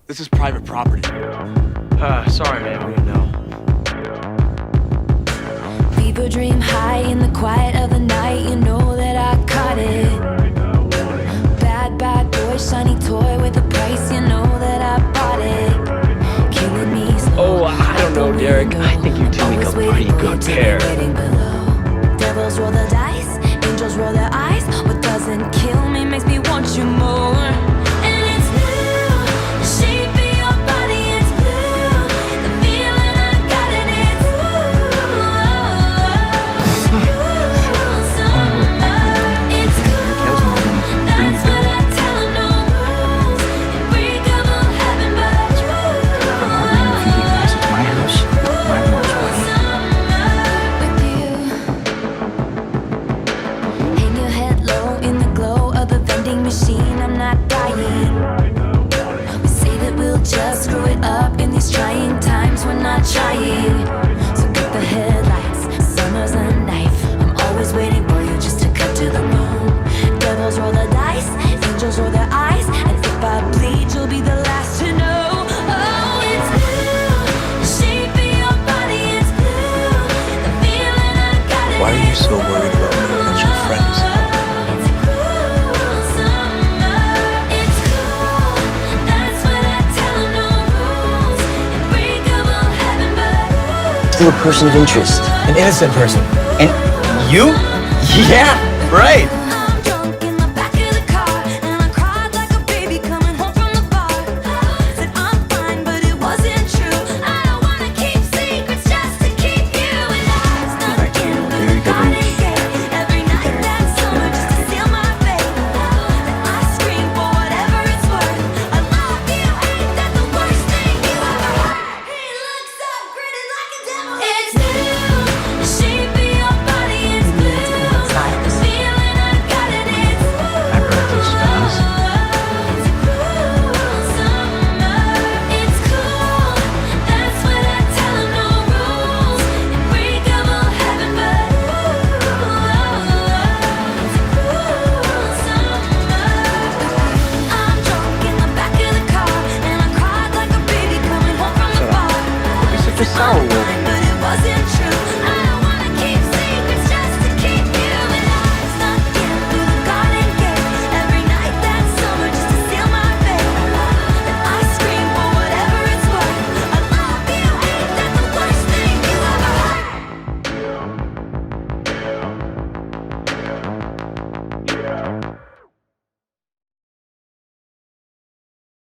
This is private property. Sorry, man, we didn't know. Fever dream high in the quiet of the night. You know that I caught it. Bad, bad boy, shiny toy with a price. You know that I bought it. Killing me slow. Oh, I don't know, Derek. I think you two make a pretty good pair. Devils roll the dice, angels roll their eyes. What doesn't kill me makes me want you more. And it's blue, the shape of your body is blue. The feeling I got in it, summer. It's cool, that's what I tell 'em, no rules. Unbreakable heaven, but true. My house, my rules, buddy. With you. Hang your head low in the glow of the vending machine. I'm not dying. We say that we'll just screw it up in these trying times. We're not trying. So cut the headlights. Summer's a knife. I'm always waiting for you just to cut to the bone. Devils roll the dice, angels roll their eyes. And if I bleed, you'll be the last to know. Oh, it's blue. The shape of your body is blue. The feeling I got in Why are you so worried about me and your friends? It's cool, summer. It's cool. That's what I tell 'em, no rules. Unbreakable heaven, but Still a person of interest. An innocent person. And you? Yeah, right.